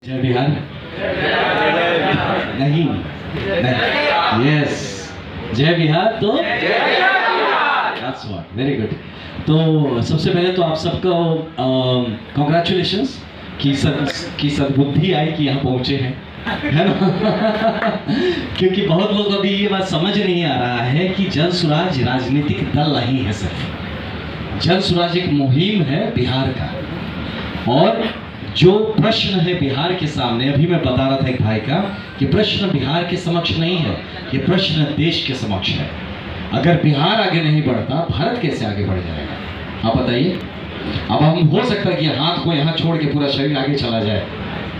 जय बिहार। नहीं नहीं, यस, जय बिहार तो दैट्स व्हाट, वेरी गुड। तो सबसे पहले तो आप सबको कॉन्ग्रेचुलेशंस कि सद्बुद्धि आई कि यहाँ पहुँचे हैं, है ना। क्योंकि बहुत लोग अभी ये बात समझ नहीं आ रहा है कि जन स्वराज राजनीतिक दल नहीं है, सिर्फ जन स्वराज एक मुहिम है बिहार का। और जो प्रश्न है बिहार के सामने, अभी मैं बता रहा था एक भाई का कि प्रश्न बिहार के समक्ष नहीं है, ये प्रश्न देश के समक्ष है। अगर बिहार आगे नहीं बढ़ता, भारत कैसे आगे बढ़ जाएगा, आप बताइए। अब हम हो सकता है कि हाथ को यहाँ छोड़ के पूरा शरीर आगे चला जाए,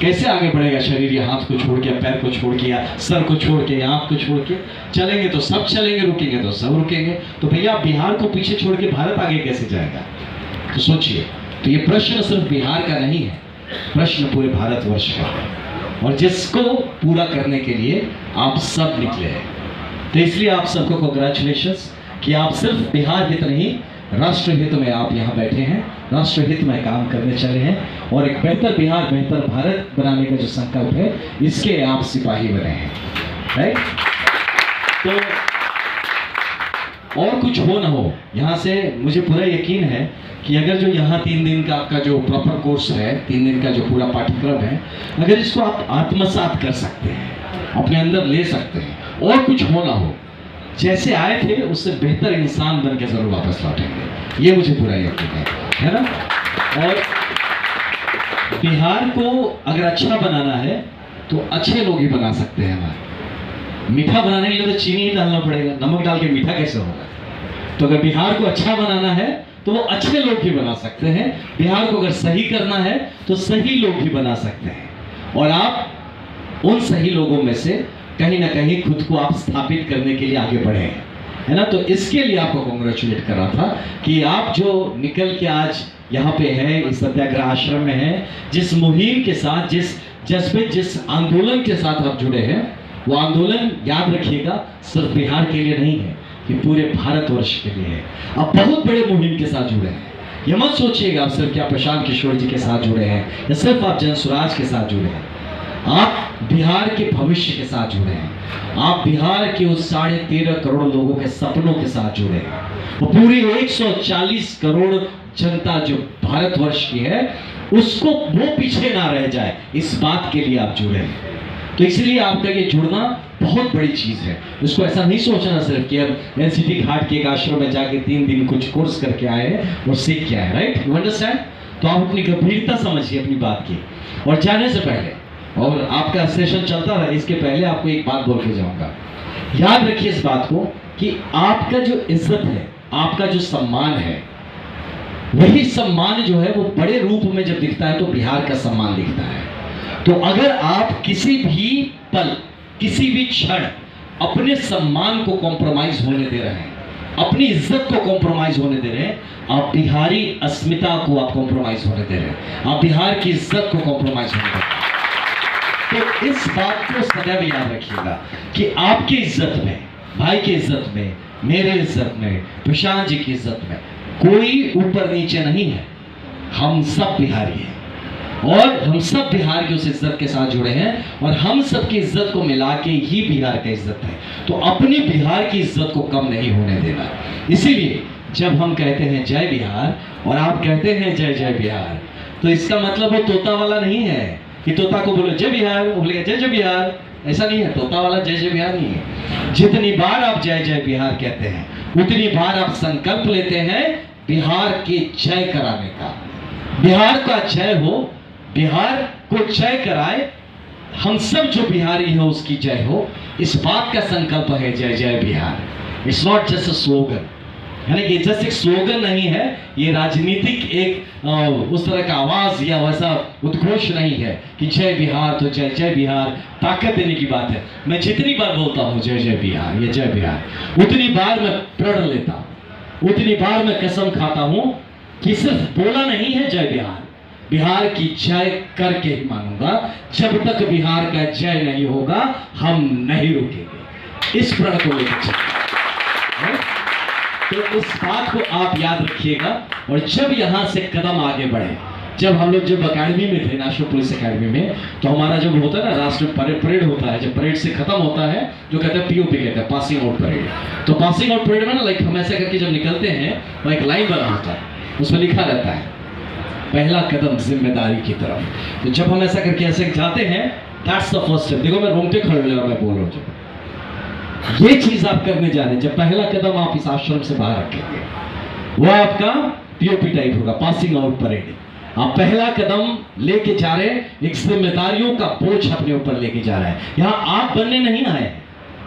कैसे आगे बढ़ेगा शरीर, या हाथ को छोड़ के, पैर को छोड़ के, या सर को छोड़ के, या आँख को छोड़ के चलेंगे तो सब चलेंगे, रुकेंगे तो सब रुकेंगे। तो भैया बिहार को पीछे छोड़ के भारत आगे कैसे जाएगा। तो सोचिए, तो ये प्रश्न सिर्फ बिहार का नहीं है, प्रश्न पूरे भारतवर्ष का है, और जिसको पूरा करने के लिए आप सब निकले हैं। तो इसलिए आप सबको कॉन्ग्रेचुलेशंस कि आप सिर्फ बिहार हित नहीं, राष्ट्र हित में आप यहाँ बैठे हैं, राष्ट्र हित में काम करने चले हैं, और एक बेहतर बिहार, बेहतर भारत बनाने का जो संकल्प है, इसके आप सिपाही बने हैं, राइट। तो और कुछ हो ना हो, यहाँ से मुझे पूरा यकीन है कि अगर जो यहाँ 3 दिन का आपका जो प्रॉपर कोर्स है, 3 दिन का जो पूरा पाठ्यक्रम है, अगर इसको आप आत्मसात कर सकते हैं, अपने अंदर ले सकते हैं, और कुछ हो ना हो, जैसे आए थे उससे बेहतर इंसान बन के जरूर वापस लौटेंगे, ये मुझे पूरा यकीन है ना। और बिहार को अगर अच्छा बनाना है तो अच्छे लोग ही बना सकते हैं हमारे। मीठा बनाने के लिए तो चीनी ही डालना पड़ेगा, नमक डाल के मीठा कैसे होगा। तो अगर बिहार को अच्छा बनाना है तो वो अच्छे लोग ही बना सकते हैं। बिहार को अगर सही करना है तो सही लोग ही बना सकते हैं, और आप उन सही लोगों में से कहीं ना कहीं खुद को आप स्थापित करने के लिए आगे बढ़े हैं, है ना। तो इसके लिए आपको कॉन्ग्रेचुलेट कर रहा था कि आप जो निकल के आज यहाँ पे हैं, इस सत्याग्रह आश्रम में हैं, जिस मुहिम के साथ, जिस जज्बे, जिस आंदोलन के साथ आप जुड़े हैं, वो आंदोलन याद रखिएगा सिर्फ बिहार के लिए नहीं है, कि पूरे भारतवर्ष के लिए है। आप बहुत बड़े मुहिम के साथ जुड़े हैं। ये मत सोचिएगा आप सिर्फ क्या प्रशांत किशोर जी के साथ जुड़े हैं, या सिर्फ आप जन स्वराज के साथ जुड़े हैं। आप बिहार के भविष्य के साथ जुड़े हैं, आप बिहार के उस 13.5 करोड़ लोगों के सपनों के साथ जुड़े हैं, वो पूरी 140 करोड़ जनता जो भारतवर्ष की है, उसको वो पीछे ना रह जाए, इस बात के लिए आप जुड़े हैं। तो इसलिए आपका ये जुड़ना बहुत बड़ी चीज है। उसको ऐसा नहीं सोचना सिर्फ कि अब एनसीटी घाट के एक आश्रम में जाके 3 दिन कुछ कोर्स करके आए हैं और सीख के आए, राइट, यू अंडरस्टैंड। तो आप अपनी गंभीरता समझिए अपनी बात की। और जाने से पहले, और आपका सेशन चलता रहा, इसके पहले आपको एक बात बोल के जाऊंगा, याद रखिए इस बात को कि आपका जो इज्जत है, आपका जो सम्मान है, वही सम्मान जो है वो बड़े रूप में जब दिखता है तो बिहार का सम्मान दिखता है। तो अगर आप किसी भी पल, किसी भी क्षण अपने सम्मान को कॉम्प्रोमाइज होने दे रहे हैं, अपनी इज्जत को कॉम्प्रोमाइज होने दे रहे हैं, आप बिहारी अस्मिता को आप कॉम्प्रोमाइज होने दे रहे हैं, आप बिहार की इज्जत को कॉम्प्रोमाइज होने दे रहे हैं। तो इस बात को सदैव याद रखिएगा कि आपकी इज्जत में, भाई की इज्जत में, मेरे इज्जत में, प्रशांत जी की इज्जत में कोई ऊपर नीचे नहीं है। हम सब बिहारी हैं, और हम सब बिहार की उस इज्जत के साथ जुड़े हैं, और हम सब की इज्जत को मिला के ही बिहार की इज्जत है। तो अपनी बिहार की इज्जत को कम नहीं होने देना। इसीलिए जब हम कहते हैं जय बिहार और आप कहते हैं जय जय बिहार, तो इसका मतलब वो तोता वाला नहीं है कि तोता को बोलो जय बिहार, वो बोलेगा जय जय बिहार, ऐसा नहीं है। तोता वाला जय जय बिहार नहीं है। जितनी बार आप जय जय बिहार कहते हैं, उतनी बार आप संकल्प लेते हैं बिहार की जय कराने का। बिहार का जय हो, बिहार को जय कराए, हम सब जो बिहारी हो उसकी जय हो, इस बात का संकल्प है जय जय Bihar. It's not just a slogan, यानी कि जस्ट एक स्लोगन नहीं है, ये राजनीतिक एक उस तरह का आवाज या वैसा उद्घोष नहीं है कि जय बिहार तो जय जय बिहार, ताकत देने की बात है। मैं जितनी बार बोलता हूँ जय जय बिहार, ये जय बिहार, उतनी बार मैं प्रण लेता हूँ, उतनी बार मैं कसम खाता हूँ कि सिर्फ बोला नहीं है जय बिहार, बिहार की जय करके ही मानूंगा। जब तक बिहार का जय नहीं होगा हम नहीं रुकेंगे। इस प्रण को लेकर चलिए। तो इस बात को आप याद रखिएगा, और जब यहां से कदम आगे बढ़े, जब हम लोग जब अकेडमी में थे, नेशनल पुलिस अकेडमी में, तो हमारा जब होता है ना राष्ट्र परेड होता है, जब परेड से खत्म होता है जो कहते हैं पीओपी कहते हैं, पासिंग आउट परेड। तो पासिंग आउट परेड में ना लाइक हम ऐसे करके जब निकलते हैं तो एक लाइन बना होता है, उसमें लिखा रहता है पहला कदम जिम्मेदारी की तरफ। तो जब हम ऐसा करके ऐसे जाते हैं, दैट्स द फर्स्ट स्टेप। देखो मैं रोंगटे खड़े हो मैं बोल रहा हूँ, जब ये चीज आप करने जा रहे हैं, जब पहला कदम आप इस आश्रम से बाहर रखेंगे, वो आपका पीओपी टाइप होगा, पासिंग आउट परेड। आप पहला कदम लेके जा रहे हैं, एक जिम्मेदारियों का बोझ अपने ऊपर लेके जा रहे हैं। यहाँ आप बनने नहीं आए,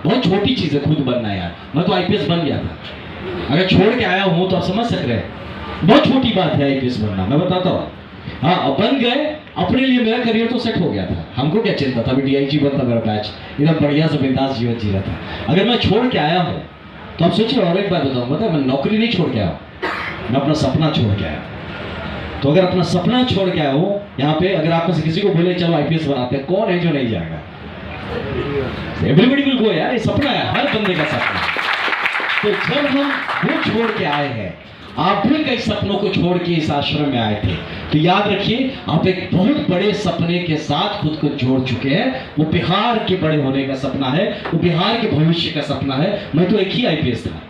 बहुत छोटी चीज है खुद बनना यार। मैं तो आईपीएस बन गया था, अगर छोड़ के आया हूं तो आप समझ सक रहे हैं, बहुत छोटी बात है आईपीएस बनना। मैं बताता हूँ, हाँ बन गए, अपने लिए मेरा करियर तो सेट हो गया था, हमको क्या चिंता था, अभी डीआईजी बनता मेरा बैच, एकदम बढ़िया से बिंदास जीवन जी रहा था। अगर मैं छोड़ के आया हूँ तो आप सोचिए, और एक बात बताऊँ, पता है मैं नौकरी नहीं छोड़ के आया, मैं अपना सपना छोड़ के आया। तो अगर अपना सपना छोड़ के आया हो यहाँ पे, अगर आप में से किसी को बोले चलो आईपीएस बनाते हैं, कौन है जो नहीं जाएगा? एवरीबॉडी विल गो यार, ये सपना है हर बंदे का सपना। तो जब हम वो छोड़ के आए हैं, आप भी कई सपनों को छोड़ के इस आश्रम में आए थे, तो याद रखिए आप एक बहुत बड़े सपने के साथ खुद को जोड़ चुके हैं। वो बिहार के बड़े होने का सपना है, वो बिहार के भविष्य का सपना है। मैं तो एक ही आईपीएस था,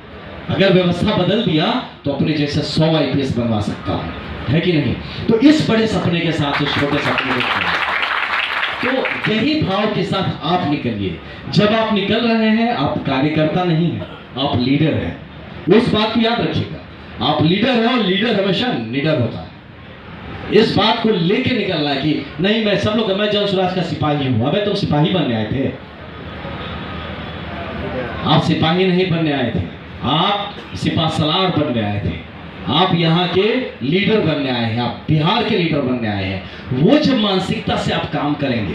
अगर व्यवस्था बदल दिया तो अपने जैसे 100 आईपीएस बनवा सकता हूं, है कि नहीं? तो इस बड़े सपने के साथ उस छोटे सपने के, तो यही भाव के साथ आप निकलिए। जब आप निकल रहे हैं, आप कार्यकर्ता नहीं है, आप लीडर है। उस बात को याद रखिएगा, आप लीडर है और लीडर हमेशा निडर होता है। इस बात को लेके निकलना है कि नहीं मैं सब लोग, मैं जन स्वराज का सिपाही हूं। अबे तुम सिपाही बनने आए थे, आप सिपाही नहीं बनने आए थे, आप सिपासलार बनने आए थे, आप यहाँ के लीडर बनने आए हैं, आप बिहार के लीडर बनने आए हैं। वो जब मानसिकता से आप काम करेंगे,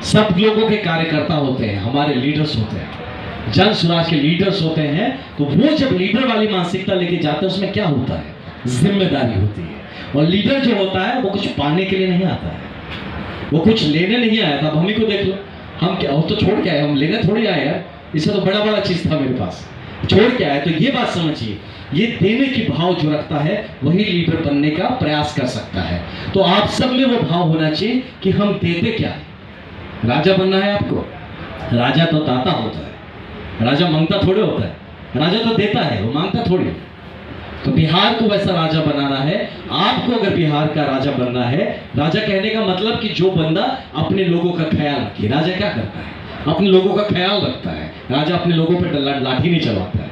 सब लोगों के कार्यकर्ता होते हैं, हमारे लीडर्स होते हैं, जन स्वराज के लीडर्स होते हैं, तो वो जब लीडर वाली मानसिकता लेके जाते हैं, उसमें क्या होता है? जिम्मेदारी होती है। और लीडर जो होता है वो कुछ पाने के लिए नहीं आता है, वो कुछ लेने नहीं आया था। अब हम ही को देख लो, हम क्या, तो छोड़ के आए, हम लेने थोड़ी आए यार, इससे तो बड़ा बड़ा चीज था मेरे पास, छोड़ के आए। तो ये बात समझिए, ये देने की भाव जो रखता है वही लीडर बनने का प्रयास कर सकता है। तो आप सब में वो भाव होना चाहिए कि हम देते क्या है। राजा बनना है आपको, राजा तो दाता होता है, राजा मांगता थोड़े होता है, राजा तो देता है, वो मांगता थोड़ी। तो बिहार को वैसा राजा बनाना है आपको। अगर बिहार का राजा बनना है, राजा कहने का मतलब कि जो बंदा अपने लोगों का ख्याल रखे। राजा क्या करता है? अपने लोगों का ख्याल रखता है। राजा अपने लोगों पर लाठी नहीं चलाता है।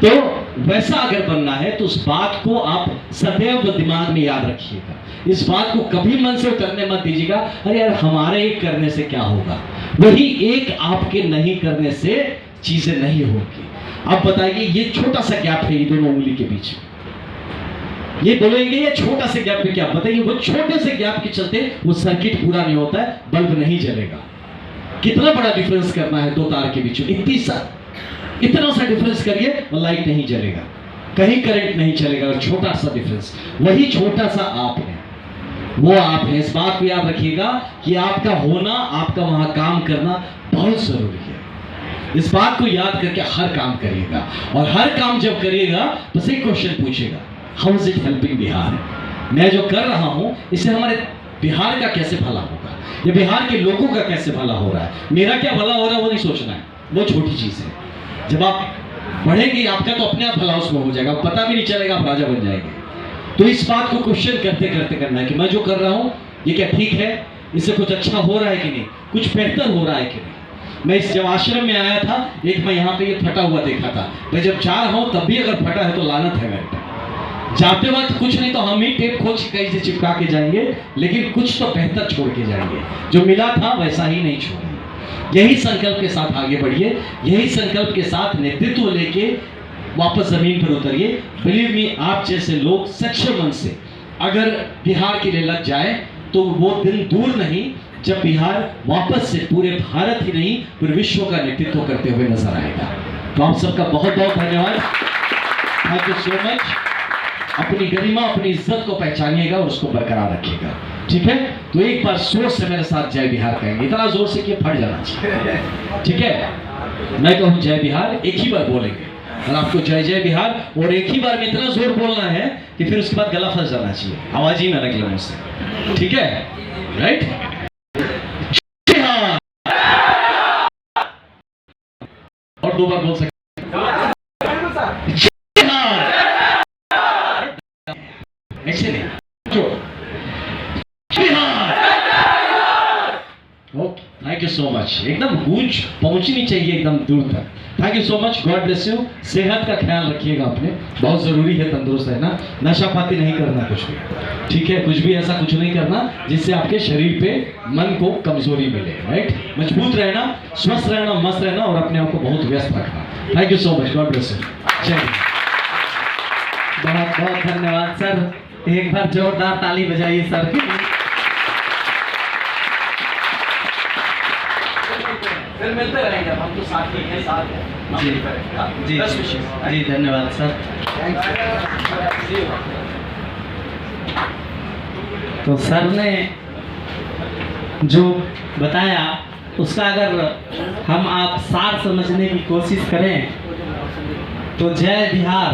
तो वैसा अगर बनना है तो उस बात को आप सदैव दिमाग में याद रखिएगा। इस बात को कभी मन से उतरने मत दीजिएगा, अरे यार हमारे एक करने से क्या होगा। वही एक आपके नहीं करने से चीजें नहीं होगी। अब बताइए, ये छोटा सा गैप है ये दोनों उंगली के बीच, ये बोलेंगे ये छोटा सा गैप में क्या, बताइए वो छोटे से गैप के चलते वो सर्किट पूरा नहीं होता है, बल्ब नहीं जलेगा। कितना बड़ा डिफरेंस करना है दो तार के बीच में, इतना सा डिफरेंस करिए और लाइट नहीं जलेगा, कहीं करंट नहीं चलेगा। और छोटा सा डिफरेंस, वही छोटा सा आप है, वो आप है। इस बात को याद रखिएगा कि आपका होना, आपका वहां काम करना बहुत जरूरी है। इस बात को याद करके हर काम करिएगा, और हर काम जब करिएगा बस एक क्वेश्चन पूछेगा, how is it helping Bihar? मैं जो कर रहा हूं इससे हमारे बिहार का कैसे भला होगा, या बिहार के लोगों का कैसे भला हो रहा है। मेरा क्या भला हो रहा है वो नहीं सोचना है, वो छोटी चीज है। जब आप बढ़ेंगे आपका तो अपने आप भला उसमें हो जाएगा, पता भी नहीं चलेगा, आप राजा बन जाएंगे। तो इस बात को क्वेश्चन करते करते करना है कि मैं जो कर रहा हूं ये क्या ठीक है, इससे कुछ अच्छा हो रहा है कि नहीं, कुछ बेहतर हो रहा है कि नहीं। मैं इस जब आश्रम में आया था, एक मैं यहाँ पे ये फटा हुआ देखा था, मैं जब जा रहा हूँ तब भी अगर फटा है तो लानत है मेरे पे। जाते वक्त कुछ नहीं तो हम ही टेप खोज कहीं से चिपका के जाएंगे, लेकिन कुछ तो बेहतर छोड़ के जाएंगे। जो मिला था वैसा ही नहीं छोड़ेंगे। यही संकल्प के साथ आगे बढ़िए, यही संकल्प के साथ नेतृत्व लेके वापस जमीन पर उतरिए। बिलीव मी, आप जैसे लोग सच्चे मन से अगर बिहार के लिए लग जाए तो वो दिन दूर नहीं जब बिहार वापस से पूरे भारत ही नहीं पूरे विश्व का नेतृत्व करते हुए नजर आएगा। तो आप सबका बहुत बहुत धन्यवाद, थैंक यू सो मच। अपनी गरिमा, अपनी इज्जत को पहचानिएगा और उसको बरकरार रखिएगा, ठीक है? तो एक बार जोर से मेरे साथ जय बिहार कहेंगे, इतना जोर से कि फट जाना चाहिए, ठीक है? मैं कहूँ जय बिहार, एक ही बार बोलेंगे, और आपको जय जय बिहार और एक ही बार में इतना जोर बोलना है कि फिर उसके बाद गला फंस जाना चाहिए, आवाज ही ना निकले मुझसे, ठीक है? राइट? और दो बार बोल सकते ऐसे नहीं, थैंक यू सो मच। एकदम गूंज पहुंचनी चाहिए एकदम दूर तक। Thank you so much, God bless you. सेहत का ख्याल रखिएगा अपने, बहुत जरूरी है तंदुरुस्त रहना। नशा पाती नहीं करना कुछ भी, ठीक है? कुछ भी ऐसा कुछ नहीं करना जिससे आपके शरीर पे मन को कमजोरी मिले, राइट? मजबूत रहना, स्वस्थ रहना, मस्त रहना और अपने आप को बहुत व्यस्त रखना। Thank you so much, God bless you. जय हिंद। बहुत बहुत धन्यवाद सर, एक बार जोरदार ताली बजाइए सर के लिए। फिर मिलते रहेंगे, हम तो साथ ही हैं, साथ हैं। जी जी जी, धन्यवाद सर। तो सर ने जो बताया उसका अगर हम आप सार समझने की कोशिश करें तो जय बिहार